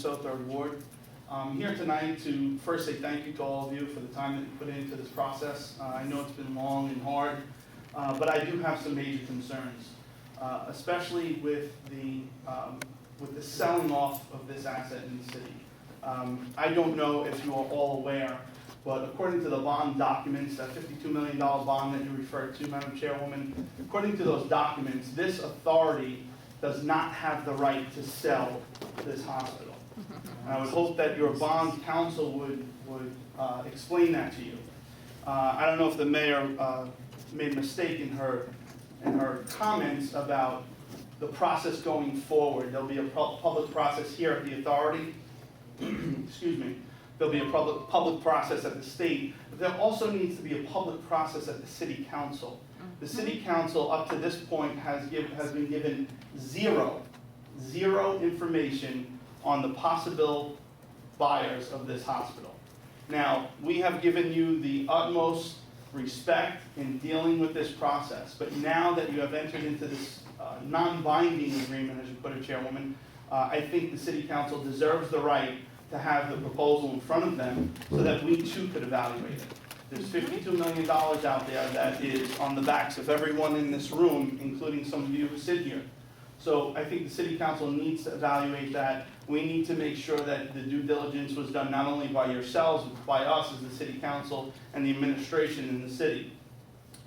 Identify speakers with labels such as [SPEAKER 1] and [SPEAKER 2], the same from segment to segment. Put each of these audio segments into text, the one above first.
[SPEAKER 1] Russo, 3rd Ward. I'm here tonight to first say thank you to all of you for the time that you put into this process. I know it's been long and hard, but I do have some major concerns, especially with the selling off of this asset in the city. I don't know if you are all aware, but according to the bond documents, that $52 million bond that you referred to, Madam Chairwoman, according to those documents, this authority does not have the right to sell this hospital. And I would hope that your bond counsel would explain that to you. I don't know if the mayor made a mistake in her comments about the process going forward. There'll be a public process here at the authority. Excuse me. There'll be a public process at the state. But there also needs to be a public process at the city council. The city council up to this point has been given zero information on the possible buyers of this hospital. Now, we have given you the utmost respect in dealing with this process, but now that you have entered into this non-binding agreement, as you put it, Chairwoman, I think the city council deserves the right to have the proposal in front of them so that we too could evaluate it. There's $52 million out there that is on the backs of everyone in this room, including some of you who sit here. So I think the city council needs to evaluate that. We need to make sure that the due diligence was done not only by yourselves, but by us as the city council and the administration in the city.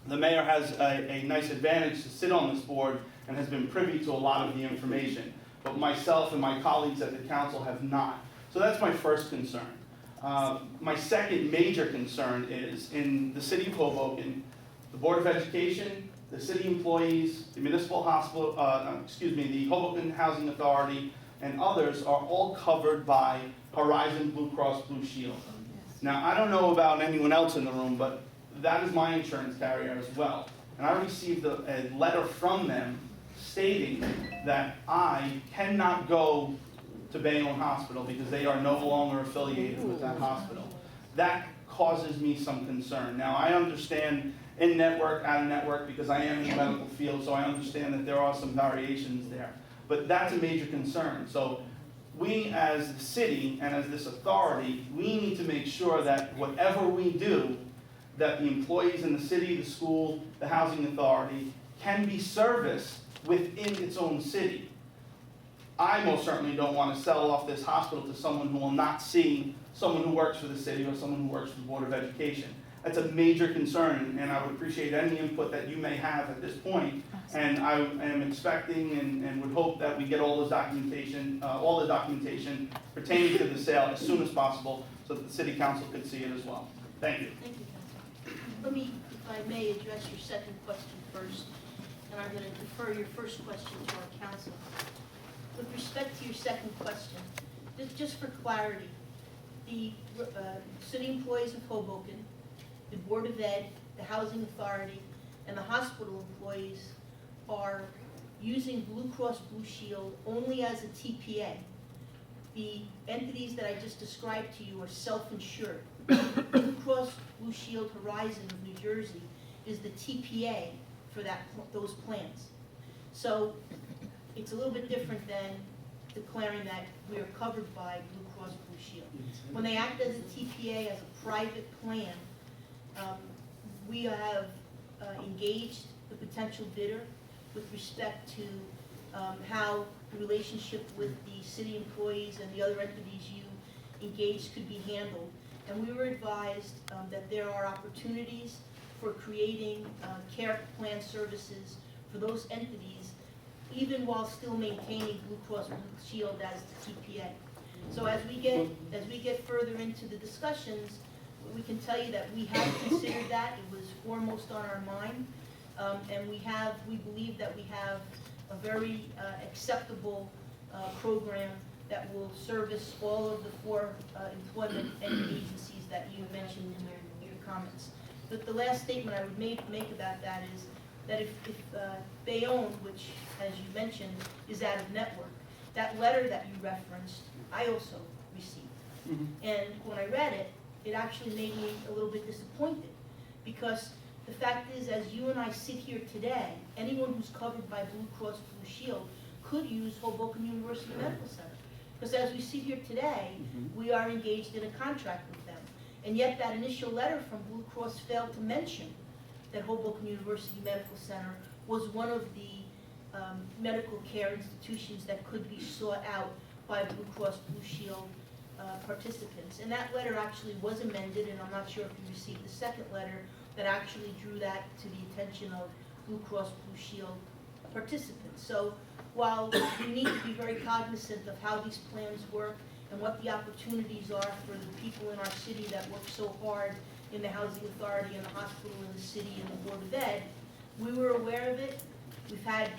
[SPEAKER 1] The mayor has a nice advantage to sit on this board and has been privy to a lot of the information, but myself and my colleagues at the council have not. So that's my first concern. My second major concern is in the city of Hoboken, the Board of Education, the city employees, the municipal hospital, the Hoboken Housing Authority, and others are all covered by Horizon Blue Cross Blue Shield. Now, I don't know about anyone else in the room, but that is my insurance carrier as well. And I received a letter from them stating that I cannot go to Bayonne Hospital because they are no longer affiliated with that hospital. That causes me some concern. Now, I understand in-network, out-of-network, because I am in the medical field, so I understand that there are some variations there. But that's a major concern. So we as the city and as this authority, we need to make sure that whatever we do, that the employees in the city, the school, the housing authority can be serviced within its own city. I most certainly don't want to sell off this hospital to someone who will not see someone who works for the city or someone who works for the Board of Education. That's a major concern, and I would appreciate any input that you may have at this point. And I am expecting and would hope that we get all the documentation pertaining to the sale as soon as possible so that the City Council could see it as well. Thank you.
[SPEAKER 2] Thank you, Councilor. Let me, if I may, address your second question first, and I'm going to defer your first question to our council. With respect to your second question, just for clarity, the city employees of Hoboken, the Board of Ed, the Housing Authority, and the hospital employees are using Blue Cross Blue Shield only as a TPA. The entities that I just described to you are self-insured. Blue Cross Blue Shield Horizon of New Jersey is the TPA for those plans. So it's a little bit different than declaring that we are covered by Blue Cross Blue Shield. When they act as a TPA, as a private plan, we have engaged the potential bidder with respect to how the relationship with the city employees and the other entities you engaged could be handled. And we were advised that there are opportunities for creating care plan services for those entities, even while still maintaining Blue Cross Blue Shield as the TPA. So as we get further into the discussions, we can tell you that we have considered that. It was foremost on our mind, and we believe that we have a very acceptable program that will service all of the 4 employment agencies that you mentioned in your comments. But the last statement I would make about that is that if Bayonne, which, as you mentioned, is out of network, that letter that you referenced, I also received. And when I read it, it actually made me a little bit disappointed, because the fact is, as you and I sit here today, anyone who's covered by Blue Cross Blue Shield could use Hoboken University Medical Center. Because as we sit here today, we are engaged in a contract with them. And yet that initial letter from Blue Cross failed to mention that Hoboken University Medical Center was one of the medical care institutions that could be sought out by Blue Cross Blue Shield participants. And that letter actually was amended, and I'm not sure if you received the second letter that actually drew that to the attention of Blue Cross Blue Shield participants. So while we need to be very cognizant of how these plans work and what the opportunities are for the people in our city that work so hard in the Housing Authority and the hospital and the city and the Board of Ed, we were aware of it. We've had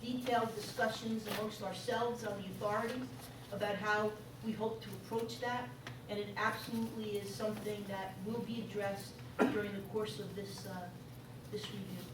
[SPEAKER 2] detailed discussions amongst ourselves on the authority about how we hope to approach that, and it absolutely is something that will be addressed during the course of this review.